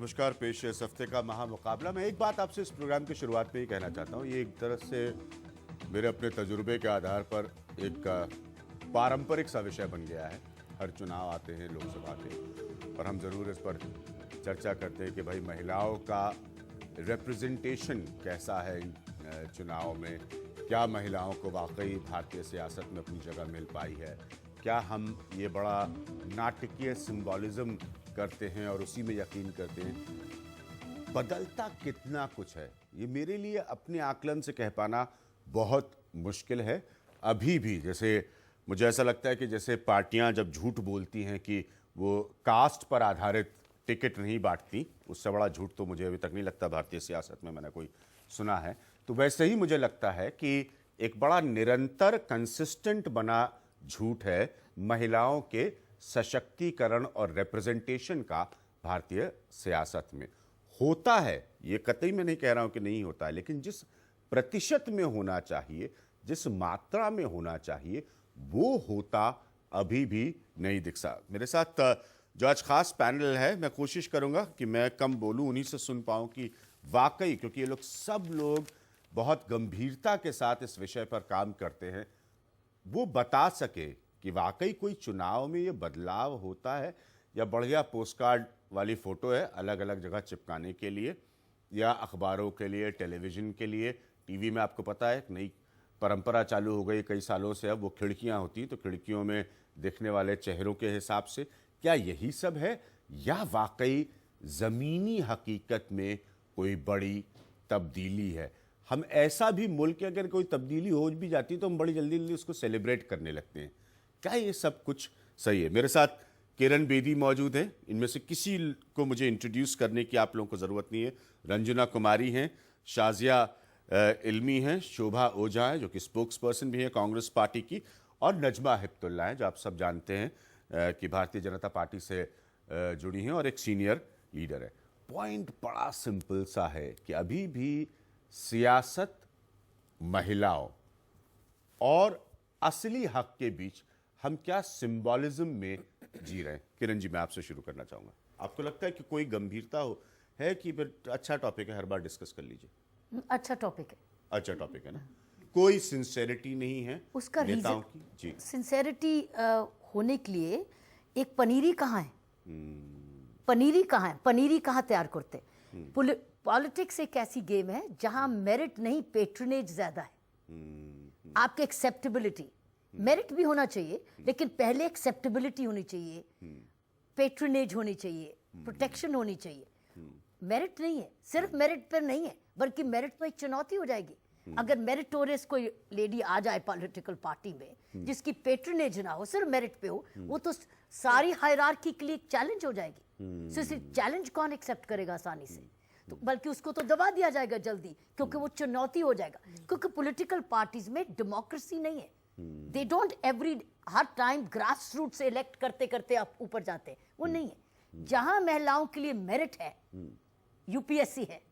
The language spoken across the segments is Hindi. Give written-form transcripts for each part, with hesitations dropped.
नमस्कार। पेश है इस हफ्ते का महामुकाबला। मैं एक बात आपसे इस प्रोग्राम की शुरुआत में ही कहना चाहता हूँ, ये एक तरह से मेरे अपने तजुर्बे के आधार पर एक पारंपरिक सा विषय बन गया है। हर चुनाव आते हैं लोकसभा के और हम ज़रूर इस पर चर्चा करते हैं कि भाई महिलाओं का रिप्रेजेंटेशन कैसा है इन चुनाव में। क्या महिलाओं को वाकई भारतीय सियासत में अपनी जगह मिल पाई है? क्या हम ये बड़ा नाटकीय सिंबॉलिज्म करते हैं और उसी में यकीन करते हैं? बदलता कितना कुछ है, ये मेरे लिए अपने आकलन से कह पाना बहुत मुश्किल है। अभी भी जैसे मुझे ऐसा लगता है कि जैसे पार्टियां जब झूठ बोलती हैं कि वो कास्ट पर आधारित टिकट नहीं बांटती, उससे बड़ा झूठ तो मुझे अभी तक नहीं लगता भारतीय सियासत में मैंने कोई सुना है। तो वैसे ही मुझे लगता है कि एक बड़ा निरंतर कंसिस्टेंट बना झूठ है महिलाओं के सशक्तिकरण और रिप्रेजेंटेशन का भारतीय सियासत में। होता है, ये कतई मैं नहीं कह रहा हूं कि नहीं होता है, लेकिन जिस प्रतिशत में होना चाहिए, जिस मात्रा में होना चाहिए, वो होता अभी भी नहीं दिखता। मेरे साथ जो आज खास पैनल है, मैं कोशिश करूंगा कि मैं कम बोलूं, उन्हीं से सुन पाऊं कि वाकई, क्योंकि ये लोग सब लोग बहुत गंभीरता के साथ इस विषय पर काम करते हैं, वो बता सके कि वाकई कोई चुनाव में ये बदलाव होता है या बढ़िया पोस्टकार्ड वाली फोटो है अलग अलग जगह चिपकाने के लिए, या अखबारों के लिए, टेलीविज़न के लिए। टीवी में आपको पता है एक नई परंपरा चालू हो गई कई सालों से, अब वो खिड़कियां होती तो खिड़कियों में दिखने वाले चेहरों के हिसाब से। क्या यही सब है या वाकई ज़मीनी हकीकत में कोई बड़ी तब्दीली है? हम ऐसा भी मुल्क है, अगर कोई तब्दीली हो भी जाती है तो हम बड़ी जल्दी जल्दी उसको सेलिब्रेट करने लगते हैं। क्या ये सब कुछ सही है? मेरे साथ किरण बेदी मौजूद हैं। इनमें से किसी को मुझे इंट्रोड्यूस करने की आप लोगों को ज़रूरत नहीं है। रंजना कुमारी हैं, शाजिया इल्मी हैं, शोभा ओझा है जो कि स्पोक्स पर्सन भी है कांग्रेस पार्टी की, और नजमा हिप्तुल्ला हैं जो आप सब जानते हैं कि भारतीय जनता पार्टी से जुड़ी हैं और एक सीनियर लीडर है। पॉइंट बड़ा सिंपल सा है कि अभी भी सियासत, महिलाओं और असली हक के बीच हम क्या सिंबॉलिज्म में जी रहे हैं? किरण जी, मैं आपसे शुरू करना चाहूंगा। आपको लगता है कि कोई गंभीरता है कि फिर अच्छा टॉपिक है, हर बार डिस्कस कर लीजिए? अच्छा टॉपिक है, अच्छा टॉपिक है ना। कोई सिंसेरिटी नहीं है उसका नेताओं की? जी, सिंसेरिटी होने के लिए एक पनीरी कहाँ है? पनीरी कहाँ है? पनीरी कहाँ तैयार करते? पॉलिटिक्स एक ऐसी गेम है जहां मेरिट नहीं, पेट्रनेज ज्यादा है। आपके एक्सेप्टेबिलिटी, मेरिट भी होना चाहिए लेकिन पहले एक्सेप्टेबिलिटी होनी चाहिए, पेट्रनेज होनी चाहिए, प्रोटेक्शन होनी चाहिए। मेरिट नहीं है, सिर्फ मेरिट पर नहीं है, बल्कि मेरिट पर एक चुनौती हो जाएगी। अगर मेरिटोरियस कोई लेडी आ जाए पॉलिटिकल पार्टी में जिसकी पेट्रनेज ना हो, सिर्फ मेरिट पे हो, वो तो सारी हायरार्की के लिए एक चैलेंज हो जाएगी। सो इस चैलेंज कौन एक्सेप्ट करेगा आसानी से? तो बल्कि उसको तो दबा दिया जाएगा जल्दी, क्योंकि वो चुनौती हो जाएगा। क्योंकि पॉलिटिकल पार्टीज में डेमोक्रेसी नहीं है। दे डोंट हर टाइम ग्रास रूट से इलेक्ट करते करते आप ऊपर जाते हैं, वो नहीं है। जहां महिलाओं के लिए मेरिट है, यूपीएससी है,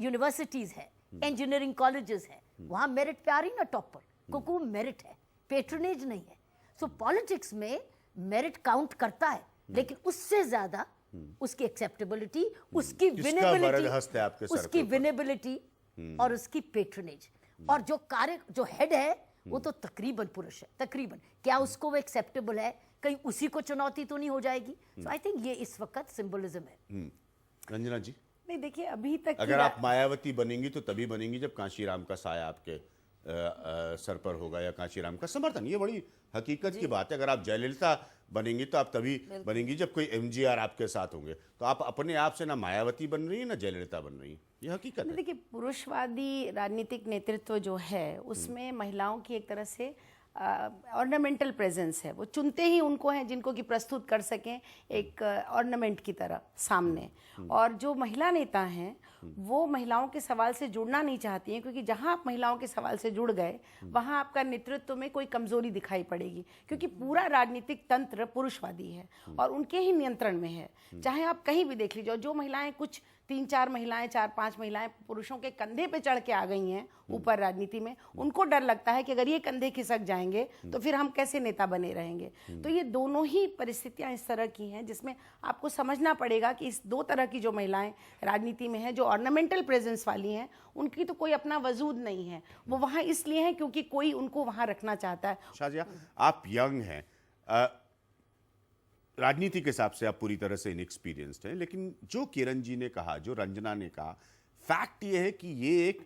यूनिवर्सिटीज है, इंजीनियरिंग कॉलेजेस है, वहां मेरिट पे आ रही ना टॉप पर, क्योंकि वो मेरिट है, पेट्रनेज नहीं है। सो पॉलिटिक्स में मेरिट काउंट करता है, लेकिन उससे ज्यादा उसकी एक्सेप्टेबिलिटी, उसकी विनेबिलिटी और उसकी पेट्रनेज। और जो कार्य, जो हेड है, वो तो तकरीबन पुरुष है, तकरीबन। क्या उसको वो एक्सेप्टेबल है? कहीं उसी को चुनौती तो नहीं हो जाएगी? सो आई थिंक ये इस वक्त सिंबलिज्म है। रंजना जी, नहीं, देखिए अभी तक अगर आप मायावती बनेंगी तो तभी बनेंगी जब कांशीराम का साया आपके सर पर होगा या कांशीराम का समर्थन। ये बड़ी हकीकत की बात है। अगर आप जयललिता बनेंगी तो आप तभी बनेंगी जब कोई एमजीआर आपके साथ होंगे। तो आप अपने आप से ना मायावती बन रही है ना जयललिता बन रही है, ये हकीकत है। देखिए, पुरुषवादी राजनीतिक नेतृत्व जो है उसमें महिलाओं की एक तरह से ऑर्नामेंटल प्रेजेंस है। वो चुनते ही उनको हैं जिनको कि प्रस्तुत कर सकें एक ऑर्नामेंट की तरह सामने। और जो महिला नेता हैं वो महिलाओं के सवाल से जुड़ना नहीं चाहती हैं, क्योंकि जहां आप महिलाओं के सवाल से जुड़ गए वहां आपका नेतृत्व में कोई कमजोरी दिखाई पड़ेगी, क्योंकि पूरा राजनीतिक तंत्र पुरुषवादी है और उनके ही नियंत्रण में है। चाहे आप कहीं भी देख लीजिए, जो महिलाएं कुछ 3-4 महिलाएं, 4-5 महिलाएं पुरुषों के कंधे पे चढ़ के आ गई हैं ऊपर राजनीति में, उनको डर लगता है कि अगर ये कंधे खिसक जाएंगे तो फिर हम कैसे नेता बने रहेंगे। तो ये दोनों ही परिस्थितियां इस तरह की हैं जिसमें आपको समझना पड़ेगा कि इस दो तरह की जो महिलाएं राजनीति में हैं, जो ऑर्नामेंटल प्रेजेंस वाली हैं, उनकी तो कोई अपना वजूद नहीं है, वो वहां इसलिए हैं क्योंकि कोई उनको वहां रखना चाहता है। शाजिया, आप यंग हैं, राजनीति के हिसाब से आप पूरी तरह से इनएक्सपीरियंस्ड हैं, लेकिन जो किरण जी ने कहा, जो रंजना ने कहा, फैक्ट ये है कि ये एक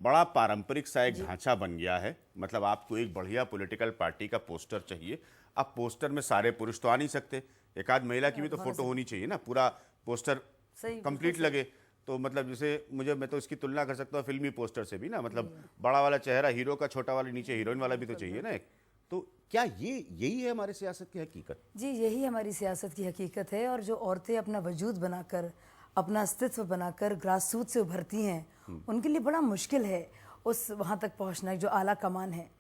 बड़ा पारंपरिक सा एक ढांचा बन गया है। मतलब आपको एक बढ़िया पॉलिटिकल पार्टी का पोस्टर चाहिए, अब पोस्टर में सारे पुरुष तो आ नहीं सकते, एक आध महिला की भी तो फोटो होनी चाहिए ना, पूरा पोस्टर कंप्लीट लगे। तो मतलब जैसे मैं तो इसकी तुलना कर सकता हूँ फिल्मी पोस्टर से भी ना, मतलब बड़ा वाला चेहरा हीरो का, छोटा वाला नीचे हीरोइन वाला भी तो चाहिए ना एक। तो क्या यही है हमारी सियासत की हकीकत? जी, यही हमारी सियासत की हकीकत है। और जो औरतें अपना वजूद बनाकर, अपना अस्तित्व बनाकर ग्रास रूट से उभरती हैं, उनके लिए बड़ा मुश्किल है उस वहाँ तक पहुँचना जो आला कमान है।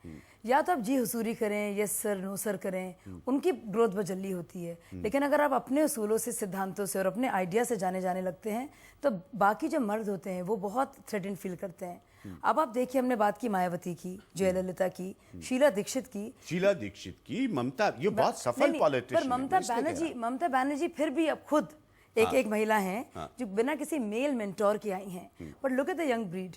या तो आप जी हुजूरी करें, यस सर नो सर करें, उनकी ग्रोथ बहुत जल्दी होती है। लेकिन अगर आप अपने उसूलों से, सिद्धांतों से और अपने आइडिया से जाने लगते हैं तो बाकी जो मर्द होते हैं वो बहुत थ्रेटेंड फील करते हैं। अब आप देखिए, हमने बात की मायावती की, जयललिता की, शीला दीक्षित की, ममता, ये बहुत सफल पॉलिटिशियन पर ममता बनर्जी फिर भी अब खुद एक महिला हैं जो बिना किसी मेल मेंटोर के आई हैं। But look at the young breed,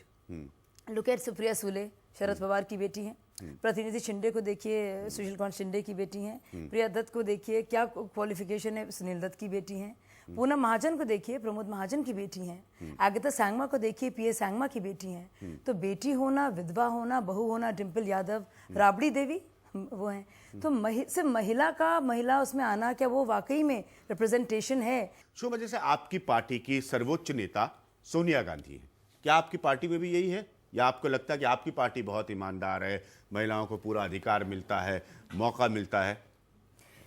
look at Supriya Sule, Sharad Pawar की बेटी हैं। प्रतिनिधि शिंदे को देखिए, सुशील कुमार शिंदे की बेटी हैं। प्रिया दत्त को देखिए, क्या क्वालिफिकेशन है, सुनील दत्त की बेटी हैं। पूनम महाजन को देखिए, प्रमोद महाजन की बेटी हैं। आगता सांगमा को देखिए, पीए सांगमा की बेटी हैं। तो बेटी होना, विधवा होना, बहू होना, डिम्पल यादव, राबड़ी देवी वो हैं। तो सिर्फ महिला उसमें आना, क्या वो वाकई में रिप्रेजेंटेशन है? शो वजह से आपकी पार्टी की सर्वोच्च नेता सोनिया गांधी है, क्या आपकी पार्टी में भी यही है, या आपको लगता है कि आपकी पार्टी बहुत ईमानदार है, महिलाओं को पूरा अधिकार मिलता है, मौका मिलता है?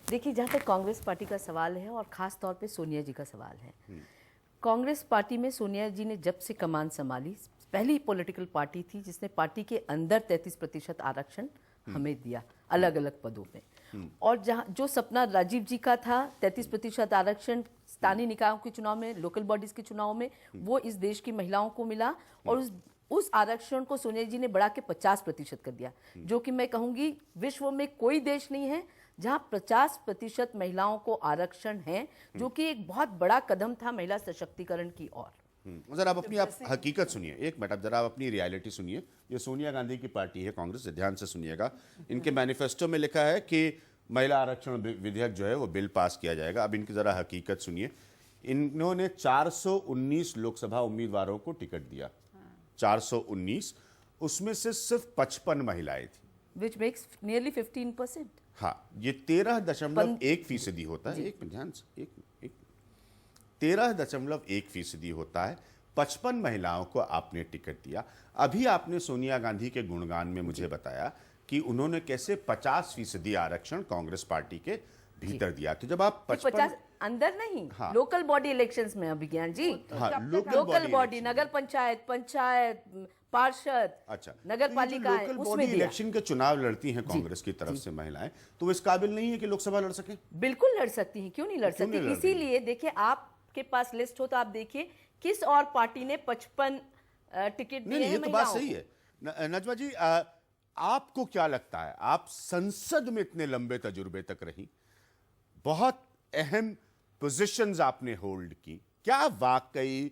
देखिए, जहाँ तक कांग्रेस पार्टी का सवाल है और ख़ास तौर पे सोनिया जी का सवाल है, कांग्रेस पार्टी में सोनिया जी ने जब से कमान संभाली, पहली पॉलिटिकल पार्टी थी जिसने पार्टी के अंदर 33% आरक्षण हमें दिया अलग अलग पदों में। और जहाँ जो सपना राजीव जी का था 33% आरक्षण स्थानीय निकायों के चुनाव में, लोकल बॉडीज के चुनाव में, वो इस देश की महिलाओं को मिला। और उस आरक्षण को सोनिया जी ने बढ़ा के 50% कर दिया, जो कि मैं कहूँगी विश्व में कोई देश नहीं है जहां 50% महिलाओं को आरक्षण है, जो कि एक बहुत बड़ा कदम था महिला सशक्तिकरण की ओर। जरा आप अपनी हकीकत सुनिए, एक मिनट, अब जरा आप अपनी रियलिटी सुनिए। ये सोनिया गांधी की पार्टी है कांग्रेस, ध्यान से सुनिएगा। इनके मैनिफेस्टो में लिखा है कि महिला आरक्षण विधेयक जो है वो बिल पास किया जाएगा। अब इनकी जरा हकीकत सुनिए। इन्होंने 419 लोकसभा उम्मीदवारों को टिकट दिया, 419, उसमें से सिर्फ 55 महिलाएं थी, विच मेक्स नियरली 15%। हाँ, ये 13.1% होता है। एक ध्यान से, 13.1% होता है। 55 महिलाओं को आपने टिकट दिया। अभी आपने सोनिया गांधी के गुणगान में मुझे बताया कि उन्होंने कैसे 50% आरक्षण कांग्रेस पार्टी के भीतर दिया। तो जब आप 50 अंदर नहीं, हाँ, लोकल बॉडी इलेक्शंस में अभिज्ञान जी, हाँ, लोकल बॉडी, नगर पंचायत, पार्षद, अच्छा, नगर पालिका, लोकल बॉडी इलेक्शन के चुनाव लड़ती हैं कांग्रेस की तरफ से महिलाएं, तो वो इस काबिल नहीं है कि लोकसभा लड़ सके? बिल्कुल लड़ सकती हैं, क्यों नहीं लड़ सकती? इसीलिए देखिए, आपके पास लिस्ट हो तो आप देखिए किस और पार्टी ने 55 टिकट दिए हैं। ये तो बात सही है। नजमा जी, आपको क्या लगता है, आप संसद में इतने लंबे तजुर्बे तक रही, बहुत अहम पोजीशंस आपने होल्ड की, क्या वाकई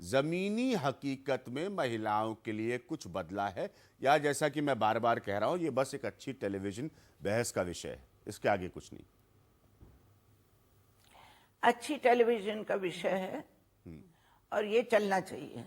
जमीनी हकीकत में महिलाओं के लिए कुछ बदला है, या जैसा कि मैं बार बार कह रहा हूं, ये बस एक अच्छी टेलीविजन बहस का विषय है, इसके आगे कुछ नहीं? अच्छी टेलीविजन का विषय है और ये चलना चाहिए,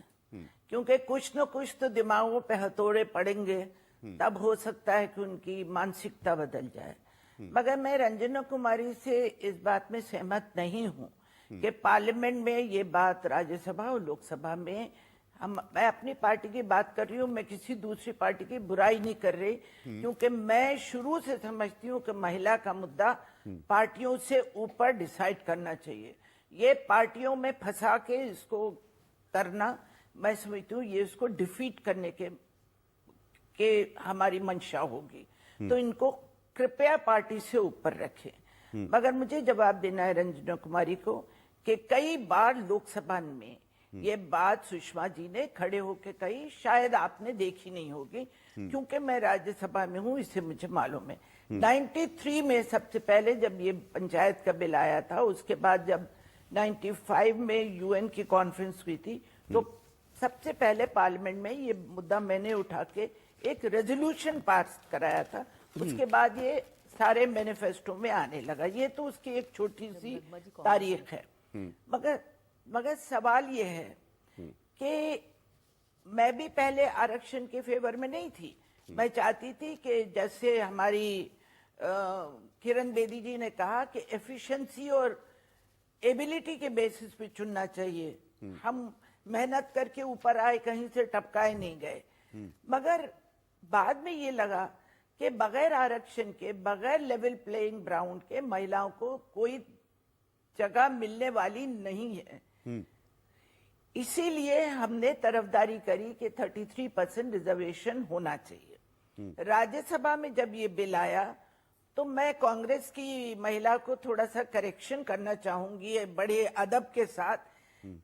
क्योंकि कुछ न कुछ तो दिमागों पे हथौड़े पड़ेंगे, तब हो सकता है कि उनकी मानसिकता बदल जाए। मगर मैं रंजना कुमारी से इस बात में सहमत नहीं हूं कि पार्लियामेंट में ये बात, राज्यसभा और लोकसभा में, मैं अपनी पार्टी की बात कर रही हूँ, मैं किसी दूसरी पार्टी की बुराई नहीं कर रही, क्योंकि मैं शुरू से समझती हूँ कि महिला का मुद्दा पार्टियों से ऊपर डिसाइड करना चाहिए। ये पार्टियों में फंसा के इसको करना, मैं समझती हूँ ये इसको डिफीट करने के हमारी मंशा होगी। तो इनको कृपया पार्टी से ऊपर रखें। मगर मुझे जवाब देना है रंजना कुमारी को कि कई बार लोकसभा में ये बात सुषमा जी ने खड़े होकर कही, शायद आपने देखी नहीं होगी क्योंकि मैं राज्यसभा में हूं, इससे मुझे मालूम है। 93 में सबसे पहले जब ये पंचायत का बिल आया था, उसके बाद जब 95 में यूएन की कॉन्फ्रेंस हुई थी, तो सबसे पहले पार्लियामेंट में ये मुद्दा मैंने उठा के एक रेजोल्यूशन पास कराया था। उसके बाद ये सारे मैनिफेस्टो में आने लगा। ये तो उसकी एक छोटी सी तारीख है। मगर सवाल ये है कि मैं भी पहले आरक्षण के फेवर में नहीं थी। मैं चाहती थी कि जैसे हमारी किरण बेदी जी ने कहा कि एफिशिएंसी और एबिलिटी के बेसिस पे चुनना चाहिए। हम मेहनत करके ऊपर आए, कहीं से टपकाए नहीं गए। मगर बाद में ये लगा कि बगैर आरक्षण के, बगैर लेवल प्लेइंग ग्राउंड के महिलाओं को कोई जगह मिलने वाली नहीं है। इसीलिए हमने तरफदारी करी कि 33% रिजर्वेशन होना चाहिए। राज्यसभा में जब ये बिल आया तो मैं कांग्रेस की महिला को थोड़ा सा करेक्शन करना चाहूंगी बड़े अदब के साथ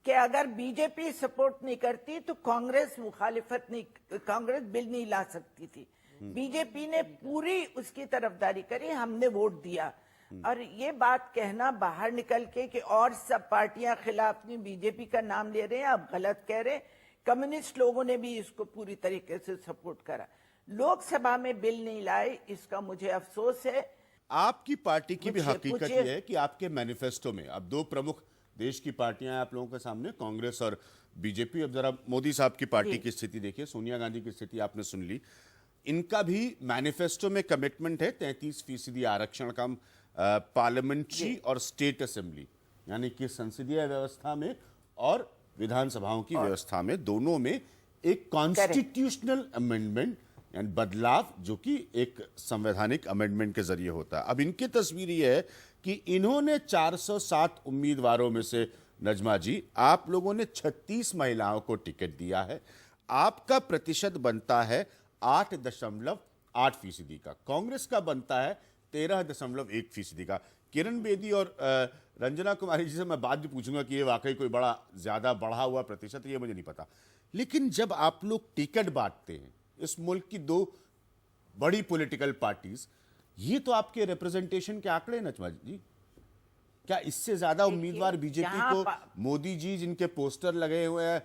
कि अगर बीजेपी सपोर्ट नहीं करती तो कांग्रेस कांग्रेस बिल नहीं ला सकती थी। बीजेपी ने पूरी उसकी तरफदारी करी, हमने वोट दिया। और ये बात कहना बाहर निकल के कि और सब पार्टियां खिलाफ नहीं, बीजेपी का नाम ले रहे हैं, आप गलत कह रहे हैं। कम्युनिस्ट लोगों ने भी इसको पूरी तरीके से सपोर्ट करा। लोकसभा में बिल नहीं लाए, इसका मुझे अफसोस है। आपकी पार्टी की भी हकीकत यह है कि आपके मैनिफेस्टो में अब दो प्रमुख देश की पार्टियां हैं आप लोगों के सामने, कांग्रेस और बीजेपी। अब जरा मोदी साहब की पार्टी की स्थिति देखिए, सोनिया गांधी की स्थिति आपने सुन ली। इनका भी मैनिफेस्टो में कमिटमेंट है 33% आरक्षण का पार्लियामेंट्री और स्टेट असेंबली, यानी कि संसदीय व्यवस्था में और विधानसभाओं की व्यवस्था में, दोनों में एक कॉन्स्टिट्यूशनल अमेंडमेंट यानी बदलाव, जो कि एक संवैधानिक अमेंडमेंट के जरिए होता है। अब इनकी तस्वीर यह है कि इन्होंने 407 उम्मीदवारों में से, नजमा जी, आप लोगों ने 36 महिलाओं को टिकट दिया है। आपका प्रतिशत बनता है 8.8% का, कांग्रेस का बनता है 13.1% का। किरण बेदी और रंजना कुमारी जी से मैं बाद में पूछूंगा कि ये वाकई कोई बड़ा ज्यादा बढ़ा हुआ प्रतिशत, ये मुझे नहीं पता। लेकिन जब आप लोग टिकट बांटते हैं इस मुल्क की दो बड़ी पॉलिटिकल पार्टीज, ये तो आपके रिप्रेजेंटेशन के आंकड़े नजमा जी। क्या इससे ज्यादा उम्मीदवार बीजेपी को, मोदी जी जिनके पोस्टर लगे हुए हैं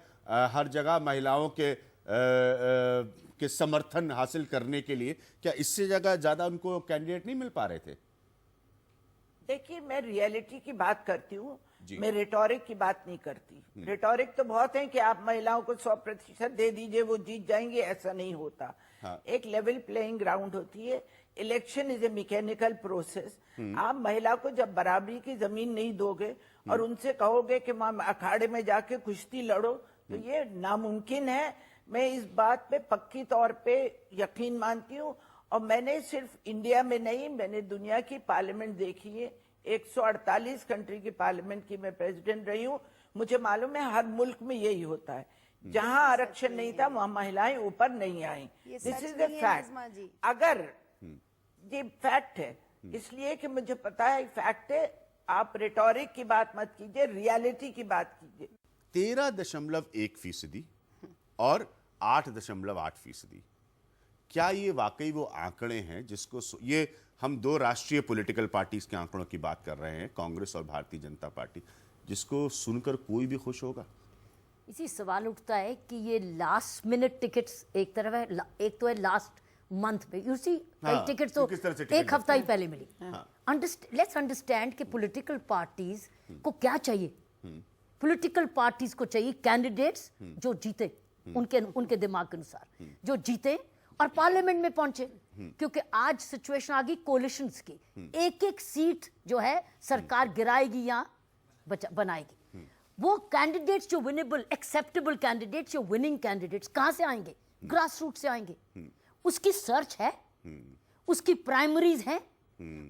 हर जगह महिलाओं के समर्थन हासिल करने के लिए, क्या इससे ज्यादा उनको कैंडिडेट नहीं मिल पा रहे थे? देखिए, मैं रियलिटी की बात करती हूँ, मैं रिटोरिक की बात नहीं करती। रिटोरिक तो बहुत है कि आप महिलाओं को 100% दे दीजिए, वो जीत जाएंगे, ऐसा नहीं होता। हाँ। एक लेवल प्लेइंग ग्राउंड होती है। Election is a mechanical process. आप महिला को जब बराबरी की जमीन नहीं दोगे और उनसे कहोगे कि मां अखाड़े में जाके कुश्ती लड़ो, तो ये नामुमकिन है। मैं इस बात पे पक्की तौर पे यकीन मानती हूँ। और मैंने सिर्फ इंडिया में नहीं, मैंने दुनिया की पार्लियामेंट देखी है। 148 कंट्री की पार्लियामेंट की मैं प्रेसिडेंट रही हूँ। मुझे मालूम है हर मुल्क में यही होता है। जहां आरक्षण नहीं था वहां महिलाएं ऊपर नहीं आई। This is the fact. अगर ये फैक्ट है, इसलिए कि मुझे पता है फैक्ट है। आप रिटोरिक की बात मत कीजिए, रियलिटी की बात कीजिए। 13.1% और 8.8%, क्या ये वाकई वो आंकड़े हैं जिसको ये हम दो राष्ट्रीय पॉलिटिकल पार्टीज के आंकड़ों की बात कर रहे हैं, कांग्रेस और भारतीय जनता पार्टी, जिसको सुनकर कोई भी खुश होगा? इसी सवाल उठता है कि ये लास्ट मिनट टिकट्स एक तरफ है, एक तो है लास्ट मंथ पे, यू सी टिकट तो एक हफ्ता ही पहले मिली। लेट्स अंडरस्टैंड कि पॉलिटिकल पार्टीज को क्या चाहिए। पॉलिटिकल पार्टीज को चाहिए कैंडिडेट्स जो जीते, उनके दिमाग के अनुसार जो जीते और पार्लियामेंट में पहुंचे। क्योंकि आज सिचुएशन आ गई कोलिशंस की, एक एक सीट जो है सरकार गिराएगी या बनाएगी। वो कैंडिडेट्स जो विनेबल, एक्सेप्टेबल कैंडिडेट्स, जो विनिंग कैंडिडेट्स कहां से आएंगे? ग्रास रूट से आएंगे। उसकी सर्च है, उसकी प्राइमरीज है,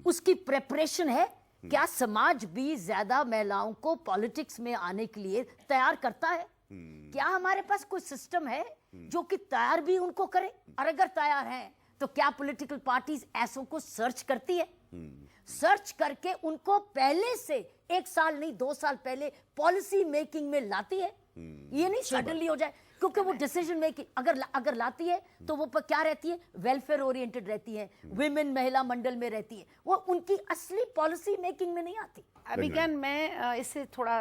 उसकी प्रेपरेशन है। क्या समाज भी ज्यादा महिलाओं को पॉलिटिक्स में आने के लिए तैयार करता है? क्या हमारे पास कोई सिस्टम है जो कि तैयार भी उनको करे? और अगर तैयार है तो क्या पॉलिटिकल पार्टीज ऐसों को सर्च करती है? सर्च करके उनको पहले से 1 साल नहीं 2 साल पहले पॉलिसी मेकिंग में लाती है? ये नहीं सडनली हो जाए, क्योंकि वो डिसीजन मेकिंग अगर लाती है तो वो क्या रहती है, वेलफेयर ओरिएंटेड रहती है, विमेन महिला मंडल में रहती है, वो उनकी असली पॉलिसी मेकिंग में नहीं आती। अभिज्ञान, मैं इससे थोड़ा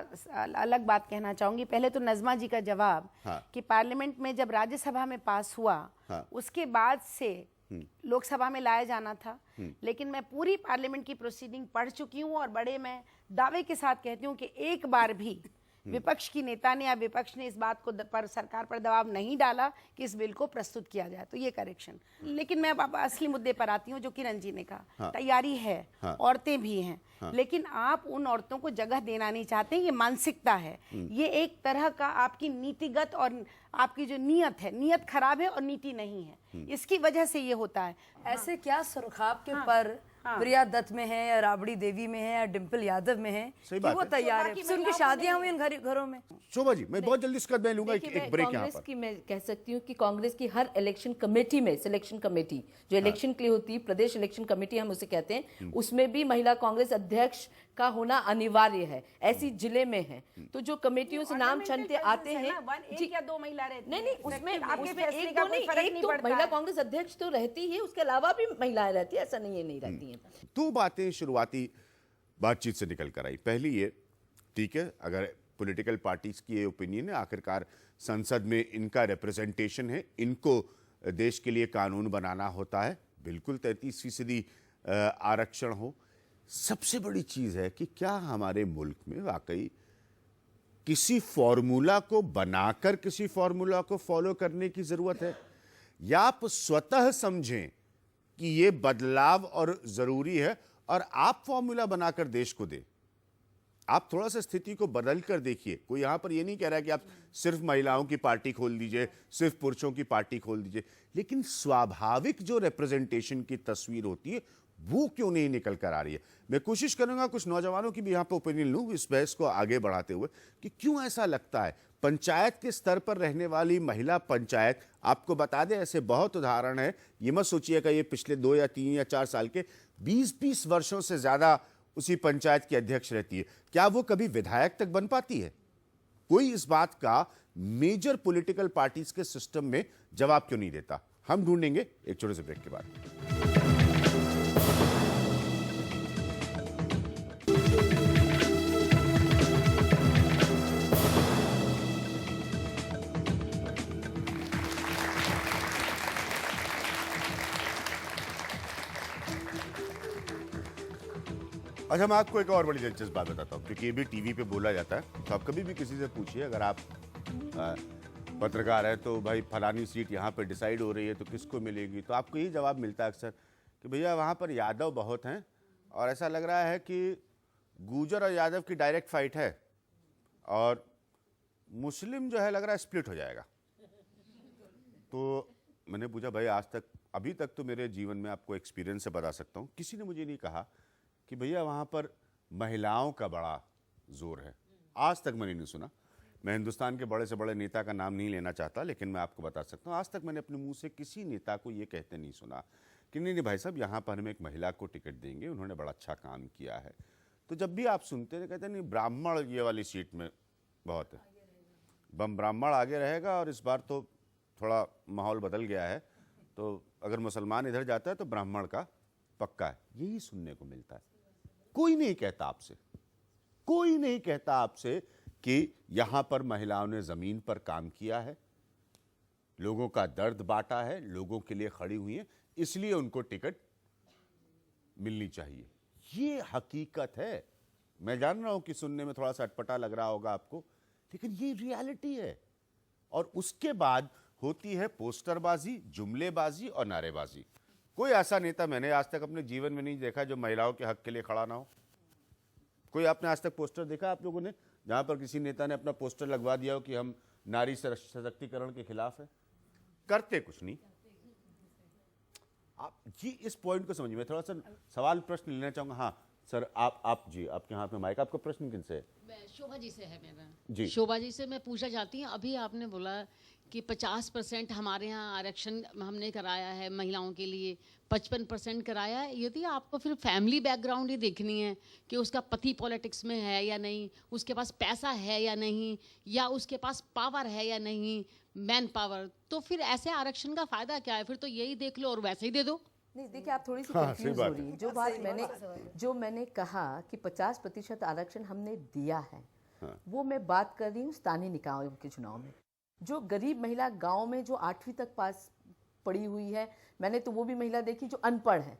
अलग बात कहना चाहूंगी। पहले तो नज़मा जी का जवाब कि पार्लियामेंट में जब राज्यसभा में पास हुआ उसके बाद से लोकसभा में लाया जाना था, लेकिन मैं पूरी पार्लियामेंट की प्रोसीडिंग पढ़ चुकी हूँ और बड़े मैं दावे के साथ कहती हूँ कि एक बार भी विपक्ष की नेता ने या विपक्ष ने इस बात को पर सरकार पर दबाव नहीं डाला कि इस बिल को प्रस्तुत किया जाए, तो ये करेक्शन। लेकिन मैं अब असली मुद्दे पर आती हूँ जो किरण जी ने कहा, तैयारी है, औरतें भी हैं, लेकिन आप उन औरतों को जगह देना नहीं चाहते। ये मानसिकता है, ये एक तरह का आपकी नीतिगत और आपकी जो नीयत है, नीयत खराब है और नीति नहीं है, इसकी वजह से ये होता है। ऐसे क्या सुरखाब के पर प्रिया दत्त में है या राबड़ी देवी में है या डिम्पल यादव में है कि वो तैयार है, उनकी शादियां हुई उन घरों में। शोभा जी, मैं बहुत जल्दी इसका मैं लूंगा एक ब्रेक यहाँ पर। की मैं कह सकती हूँ कि कांग्रेस की हर इलेक्शन कमेटी में, सिलेक्शन कमेटी जो इलेक्शन के लिए होती है, प्रदेश इलेक्शन कमेटी हम उसे कहते हैं, उसमें भी महिला कांग्रेस अध्यक्ष का होना अनिवार्य है। ऐसी जिले में है तो जो कमेटियों से नाम चुनते आते हैं, एक या दो महिला रहती नहीं उसमें एक तो पड़ता महिला है। कांग्रेस अध्यक्ष तो रहती है, उसके अलावा भी महिलाएं रहती है, ऐसा नहीं है नहीं रहती है। दो बातें शुरुआती बातचीत से निकल कर आई। पहली ये, ठीक है, अगर पॉलिटिकल पार्टीज की ये ओपिनियन है, आखिरकार संसद में इनका रिप्रेजेंटेशन है, इनको देश के लिए कानून बनाना होता है, बिल्कुल 33% आरक्षण हो। सबसे बड़ी चीज है कि क्या हमारे मुल्क में वाकई किसी फॉर्मूला को बनाकर किसी फॉर्मूला को फॉलो करने की जरूरत है, या आप स्वतः समझें कि ये बदलाव और जरूरी है और आप फॉर्मूला बनाकर देश को दें। आप थोड़ा सा स्थिति को बदल कर देखिए। कोई यहां पर ये नहीं कह रहा कि आप सिर्फ महिलाओं की पार्टी खोल दीजिए, सिर्फ पुरुषों की पार्टी खोल दीजिए, लेकिन स्वाभाविक जो रिप्रेजेंटेशन की तस्वीर होती है वो क्यों नहीं निकल कर आ रही है। मैं कोशिश करूंगा कुछ नौजवानों की भी यहां पर ओपिनियन लूं इस बहस को आगे बढ़ाते हुए कि क्यों ऐसा लगता है। पंचायत के स्तर पर रहने वाली महिला पंचायत, आपको बता दें ऐसे बहुत उदाहरण है, ये मत सोचिएगा ये पिछले 2 या 3 या 4 साल के, 20-20 वर्षों से ज्यादा उसी पंचायत की अध्यक्ष रहती है। क्या वो कभी विधायक तक बन पाती है? कोई इस बात का मेजर पॉलिटिकल पार्टीज के सिस्टम में जवाब क्यों नहीं देता? हम ढूंढेंगे एक छोटे से ब्रेक के बाद। अच्छा, मैं आपको एक और बड़ी दिलचस्प बात बताता हूँ, क्योंकि ये भी टीवी पे बोला जाता है। तो आप कभी भी किसी से पूछिए, अगर आप पत्रकार है तो भाई फलानी सीट यहाँ पे डिसाइड हो रही है तो किसको मिलेगी, तो आपको यही जवाब मिलता है अक्सर कि भैया वहाँ पर यादव बहुत हैं और ऐसा लग रहा है कि गुर्जर और यादव की डायरेक्ट फाइट है और मुस्लिम जो है लग रहा है स्प्लिट हो जाएगा। तो मैंने पूछा भाई आज तक, अभी तक तो मेरे जीवन में आपको एक्सपीरियंस से बता सकता हूँ, किसी ने मुझे नहीं कहा कि भैया वहाँ पर महिलाओं का बड़ा जोर है। आज तक मैंने नहीं सुना। मैं हिंदुस्तान के बड़े से बड़े नेता का नाम नहीं लेना चाहता, लेकिन मैं आपको बता सकता हूँ आज तक मैंने अपने मुंह से किसी नेता को ये कहते नहीं सुना कि नहीं भाई साहब यहाँ पर हम एक महिला को टिकट देंगे, उन्होंने बड़ा अच्छा काम किया है। तो जब भी आप सुनते हैं कहते नहीं ब्राह्मण ये वाली सीट में बहुत है, ब्राह्मण आगे रहेगा और इस बार तो थोड़ा माहौल बदल गया है, तो अगर मुसलमान इधर जाता है तो ब्राह्मण का पक्का है। यही सुनने को मिलता है। कोई नहीं कहता आपसे, कोई नहीं कहता आपसे कि यहां पर महिलाओं ने जमीन पर काम किया है, लोगों का दर्द बांटा है, लोगों के लिए खड़ी हुई है, इसलिए उनको टिकट मिलनी चाहिए। ये हकीकत है। मैं जान रहा हूं कि सुनने में थोड़ा सा अटपटा लग रहा होगा आपको, लेकिन ये रियलिटी है। और उसके बाद होती है पोस्टरबाजी, जुमलेबाजी और नारेबाजी। कोई ऐसा नेता मैंने आज तक अपने जीवन में नहीं देखा जो महिलाओं के हक के लिए खड़ा ना हो। कोई आपने आज तक पोस्टर देखा आप लोगों ने जहां पर किसी नेता ने अपना पोस्टर लगवा दिया हो कि हम नारी सशक्तिकरण के खिलाफ है? करते कुछ नहीं। आप जी इस पॉइंट को समझिए। मैं थोड़ा सा सवाल प्रश्न लेना चाहूंगा। हाँ सर, आप जी, आपके हाथ में माइक, आपका प्रश्न किनसे है? शोभा जी से है मेरा जी। शोभा जी से मैं पूछना चाहती हूँ, अभी आपने बोला कि 50% हमारे यहाँ आरक्षण हमने कराया है महिलाओं के लिए, 55% कराया है। यदि आपको फिर फैमिली बैकग्राउंड ही देखनी है कि उसका पति पॉलिटिक्स में है या नहीं, उसके पास पैसा है या नहीं, या उसके पास पावर है या नहीं, मैन पावर, तो फिर ऐसे आरक्षण का फ़ायदा क्या है? फिर तो यही देख लो और वैसे ही दे दो। नहीं, देखिए आप थोड़ी सी हाँ, कंफ्यूज सही हो बात रही हैं। जो मैंने कहा कि 50% आरक्षण हमने दिया है, वो मैं बात कर रही हूँ स्थानीय निकायों के चुनाव में। जो गरीब महिला गांव में जो 8वीं तक पास पढ़ी हुई है, मैंने तो वो भी महिला देखी जो अनपढ़ है,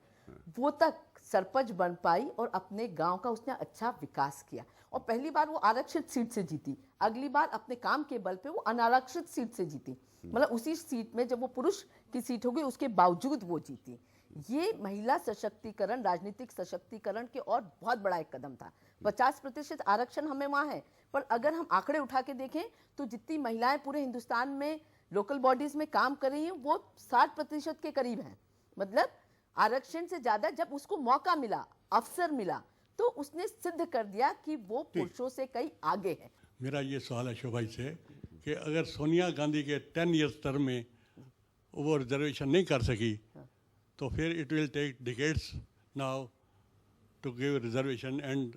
वो तक सरपंच बन पाई और अपने गांव का उसने अच्छा विकास किया। और पहली बार वो आरक्षित सीट से जीती, अगली बार अपने काम के बल पे वो अनारक्षित सीट से जीती। मतलब उसी सीट में जब वो पुरुष की सीट हो गई उसके बावजूद वो जीती। ये महिला सशक्तिकरण, राजनीतिक सशक्तिकरण के और बहुत बड़ा एक कदम था। 50% आरक्षण हमें वहाँ है, पर अगर हम आंकड़े उठा के देखें तो जितनी महिलाएं पूरे हिंदुस्तान में लोकल बॉडीज में काम कर रही हैं वो 60% के करीब हैं। मतलब आरक्षण से ज्यादा जब उसको मौका मिला, अवसर मिला, तो उसने सिद्ध कर दिया कि वो पुरुषों से कई आगे है। मेरा ये सवाल है शोभा जी से कि अगर सोनिया गांधी के 10 ईयर्स टर्म में वो रिजर्वेशन नहीं कर सकी, तो फिर it will take decades now to give reservation and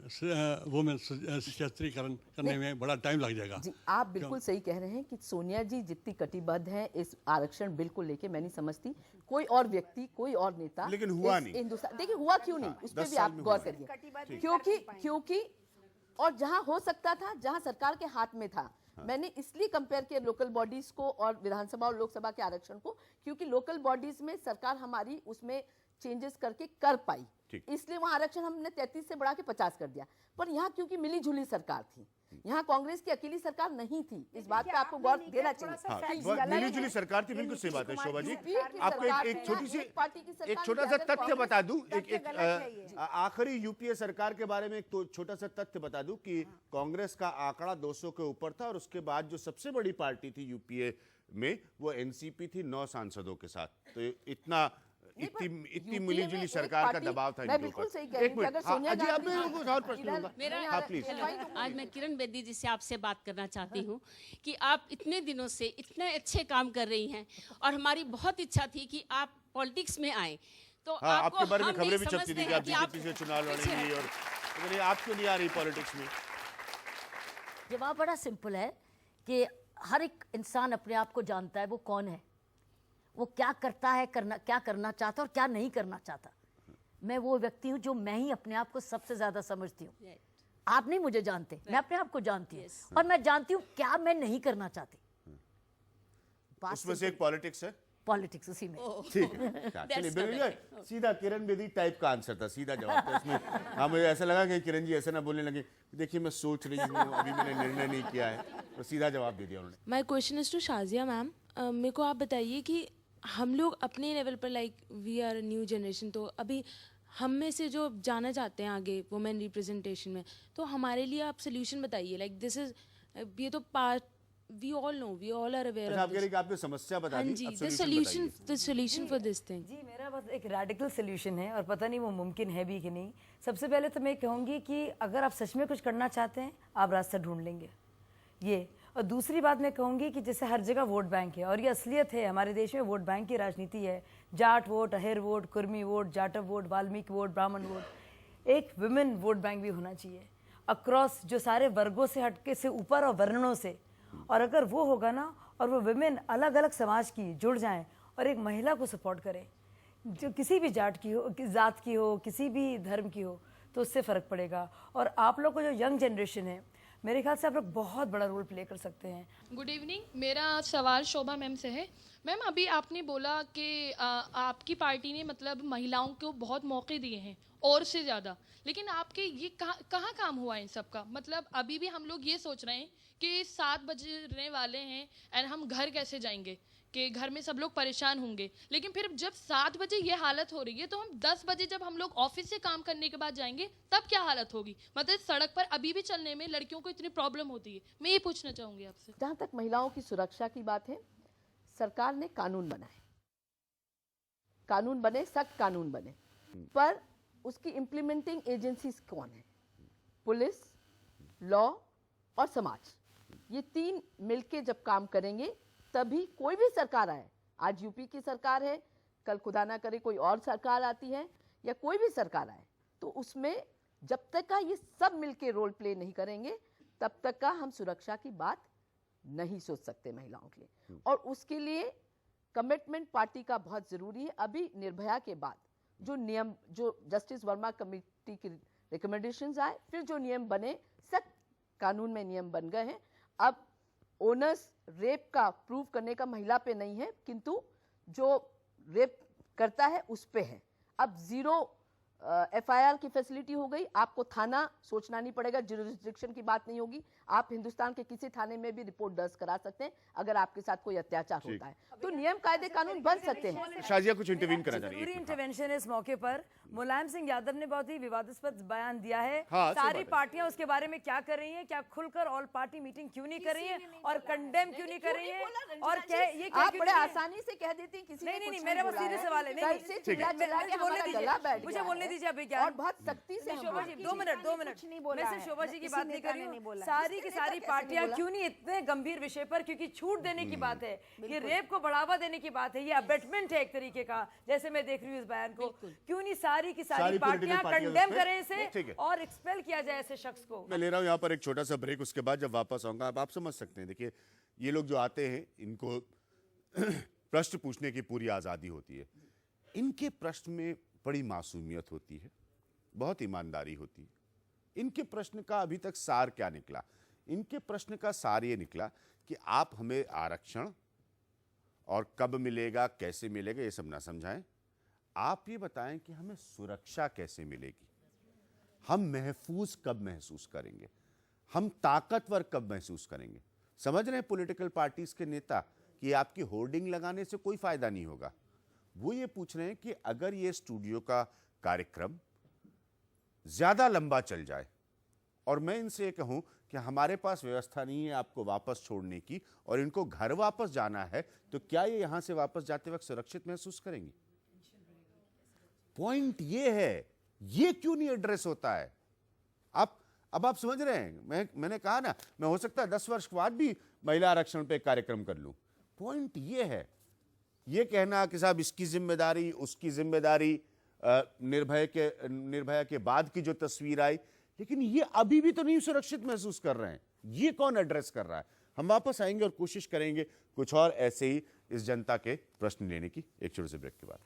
women सशक्तिकरण करने में बड़ा टाइम लग जाएगा। जी, आप बिल्कुल सही कह रहे हैं कि सोनिया जी जितनी कटिबद्ध हैं इस आरक्षण बिल को लेके, मैं नहीं समझती कोई और व्यक्ति, कोई और नेता, लेकिन हुआ नहीं। हिंदुस्तान, देखिए हुआ क्यों नहीं, उस पर भी आप गौर करिए। क्योंकि और जहां हो सकता था, जहां सरकार के हाथ में था, मैंने इसलिए कंपेयर किया लोकल बॉडीज को और विधानसभा और लोकसभा के आरक्षण को, क्योंकि लोकल बॉडीज में सरकार हमारी उसमें चेंजेस करके कर पाई, इसलिए वहां आरक्षण हमने 33 से बढ़ा के 50 कर दिया। पर यहाँ क्योंकि मिली जुली सरकार थी, यहाँ कांग्रेस की अकेली सरकार नहीं थी, इस बात पे आपको गौर देना चाहिए। मिली जुली सरकार थी, बिल्कुल सही बात है शोभा जी। आपको एक छोटा सा तथ्य बता दूं, एक आखिरी यूपीए सरकार के बारे में एक तो छोटा सा तथ्य बता दूं कि कांग्रेस का आंकड़ा 200 के ऊपर था और उसके बाद जो सबसे बड़ी पार्टी थी यूपीए में वो एनसीपी थी 9 सांसदों के साथ। तो इतनी मिलीजुली सरकार का दबाव था इनके ऊपर। एक मिनट, जी आप मैं और प्रश्न लूंगा। मेरा आज मैं किरण बेदी जी से आपसे बात करना चाहती हूँ कि आप इतने दिनों से इतने अच्छे काम कर रही हैं और हमारी बहुत इच्छा थी कि आप पॉलिटिक्स में आए। तो आपके बारे में खबरें भी छपती थी कि आप बीजेपी से चुनाव लड़ेंगी, और आप क्यों नहीं आ रही पॉलिटिक्स में? जवाब बड़ा सिंपल है कि हर एक इंसान अपने आप को जानता है वो कौन है, वो क्या करता है, क्या करना चाहता है और क्या नहीं करना चाहता। मैं वो व्यक्ति हूँ जो मैं ही अपने आप को सबसे ज्यादा समझती हूँ। आप नहीं मुझे जानते, मैं अपने आप को जानती हूँ और मैं जानती हूँ क्या मैं नहीं करना चाहती। उसमें से एक पॉलिटिक्स है, पॉलिटिक्स उसी में। ठीक है, चलिए बिल्कुल सीधा किरण बेदी टाइप का आंसर था, सीधा जवाब था इसमें। हाँ, मुझे ऐसा लगा कि किरण जी ऐसे ना बोलने लगे, देखिए मैं सोच रही हूँ, अभी मैंने निर्णय नहीं किया है, तो सीधा जवाब दे दिया उन्होंने। My question is to Shazia ma'am. मेरे को आप बताइए कि हम लोग अपने लेवल पर like we are new generation, तो अभी हम में से जो जाना चाहते हैं आगे वुमेन रिप्रेजेंटेशन में, तो हमारे लिए आप सोल्यूशन बताइए। लाइक दिस इज, ये तो part we all know, we all are aware आप कह रही कि आपने समस्या बता दी, the solution for this thing. जी, मेरा बस एक रेडिकल सोल्यूशन है और पता नहीं वो मुमकिन है भी कि नहीं। सबसे पहले तो मैं कहूँगी कि अगर आप सच में कुछ करना चाहते हैं आप रास्ता ढूंढ लेंगे, ये। और दूसरी बात मैं कहूँगी कि जैसे हर जगह वोट बैंक है और ये असलियत है, हमारे देश में वोट बैंक की राजनीति है। जाट वोट, अहेर vote, Kurmi vote, Jatav vote, Valmiki vote, ब्राह्मण वोट। एक वुमेन वोट बैंक भी होना चाहिए अक्रॉस, जो सारे वर्गों से हटके से ऊपर और वर्णों से। और अगर वो होगा ना, और वो वुमेन अलग अलग समाज की जुड़ जाएं और एक महिला को सपोर्ट करें, जो किसी भी जाट की हो, जात की हो, किसी भी धर्म की हो, तो उससे फ़र्क पड़ेगा। और आप लोग को जो यंग जनरेशन है, मेरे ख्याल से आप लोग बहुत बड़ा रोल प्ले कर सकते हैं। गुड इवनिंग, मेरा सवाल शोभा मैम से है। मैम, अभी आपने बोला कि आपकी पार्टी ने मतलब महिलाओं को बहुत मौके दिए हैं और से ज़्यादा, लेकिन आपके ये कहाँ काम हुआ इन सब का? मतलब अभी भी हम लोग ये सोच रहे हैं कि 7 बजने वाले हैं एंड हम घर कैसे जाएंगे, कि घर में सब लोग परेशान होंगे। लेकिन फिर जब 7 बजे ये हालत हो रही है, तो हम 10 बजे जब हम लोग ऑफिस से काम करने के बाद जाएंगे तब क्या हालत होगी? मतलब सड़क पर अभी भी चलने में लड़कियों को इतनी प्रॉब्लम होती है। मैं ये पूछना चाहूँगी आपसे। जहाँ तक महिलाओं की सुरक्षा की बात है, सरकार ने कानून बनाए, कानून बने, सख्त कानून बने, पर उसकी इम्प्लीमेंटिंग एजेंसीज कौन है? पुलिस, लॉ और समाज, ये 3 मिलके जब काम करेंगे तभी कोई भी सरकार आए, आज यूपी की सरकार है, कल खुदा ना करे कोई और सरकार आती है या कोई भी सरकार आए, तो उसमें जब तक का ये सब मिलके रोल प्ले नहीं करेंगे तब तक का हम सुरक्षा की बात नहीं सोच सकते महिलाओं के लिए। और उसके लिए कमिटमेंट पार्टी का बहुत जरूरी है। अभी निर्भया के बाद जो नियम, जो जस्टिस वर्मा कमेटी की रिकमेंडेशंस आए, फिर जो नियम बने, सब कानून में नियम बन गए हैं। अब ओनर्स रेप का प्रूव करने का महिला पे नहीं है, किंतु जो रेप करता है उस पे है। अब जीरो एफआईआर की फैसिलिटी हो गई, आपको थाना सोचना नहीं पड़ेगा, जुरिस्डिक्शन की बात नहीं होगी, आप हिंदुस्तान के किसी थाने में भी रिपोर्ट दर्ज करा सकते हैं अगर आपके साथ कोई अत्याचार होता है। तो नियम कायदे कानून बन सकते हैं। शाजिया कुछ इंटरवीन करना चाह रही जरूरी है। इंटरवेंशन है इस मौके पर। मुलायम सिंह यादव ने बहुत ही विवादास्पद बयान दिया है। हाँ, सही सारी बात है। पार्टियां उसके बारे में क्या कर रही हैं, क्या खुलकर ऑल पार्टी मीटिंग क्यों नहीं कर रही हैं और कंडेम क्यों नहीं कर रही हैं, और क्या ये आप बड़े आसानी से कह देती हैं किसी ने नहीं, कुछ मेरा बस बोला सीधे है। सवाल है। कल नहीं, से ठीक चिल्ला है, चिल्ला के मुझे बोलने हमारा दीजिए, गला बैठ मुझे गया बोलने है। दीजिए अभी क्या और बहुत सख्ती से हम शोभा जी, बात 2 मिनट, 2 मिनट, कुछ नहीं बोला मैं सिर्फ है। शोभा जी की किसी बात नहीं नेता कर रही ने हूँ। नहीं बोला। सारी की किसी नेता सारी कैसे पार्टियां नहीं बोला? क्यों नहीं इतने गंभीर विषय पर, क्योंकि छूट देने की बात है, ये रेप को बढ़ावा देने की बात है, ये अबेटमेंट है एक तरीके का, जैसे मैं देख रही हूँ इस बयान को। क्यों नहीं सारी की सारी सारी political पार्टियां पार्टियां कंडेम उस पे- करें इसे ठीक है। और एक्सपेल किया जाए ऐसे शख्स को। मैं ले रहा हूं यहाँ पर एक छोटा सा ब्रेक, उसके बाद जब वापस आऊंगा आप समझ सकते हैं। देखिए, ये लोग जो आते हैं इनको प्रश्न पूछने की पूरी आज़ादी होती है। इनके प्रश्न में बड़ी मासूमियत होती है, बहुत ईमानदारी होती है। इनके प्रश्न का अभी तक सार क्या निकला? इनके प्रश्न का सार ये निकला कि आप हमें आरक्षण और कब मिलेगा, कैसे मिलेगा, ये सब ना समझाएं। आप ये बताएं कि हमें सुरक्षा कैसे मिलेगी, हम महफूज कब महसूस करेंगे, हम ताकतवर कब महसूस करेंगे। समझ रहे हैं पॉलिटिकल पार्टीज के नेता कि आपकी होर्डिंग लगाने से कोई फायदा नहीं होगा। वो ये पूछ रहे हैं कि अगर ये स्टूडियो का कार्यक्रम ज्यादा लंबा चल जाए और मैं इनसे ये कहूं कि हमारे पास व्यवस्था नहीं है आपको वापस छोड़ने की और इनको घर वापस जाना है, तो क्या ये यहां से वापस जाते वक्त सुरक्षित महसूस करेंगी? पॉइंट ये है, ये क्यों नहीं एड्रेस होता है? अब आप समझ रहे हैं, मैंने कहा ना, मैं हो सकता है 10 वर्ष बाद भी महिला आरक्षण पे एक कार्यक्रम कर लूं। पॉइंट ये है, ये कहना कि साहब इसकी जिम्मेदारी, उसकी जिम्मेदारी, निर्भया के बाद की जो तस्वीर आई, लेकिन ये अभी भी तो नहीं सुरक्षित महसूस कर रहे हैं। ये कौन एड्रेस कर रहा है? हम वापस आएंगे और कोशिश करेंगे कुछ और ऐसे ही इस जनता के प्रश्न लेने की, एक छोटे से ब्रेक के बाद।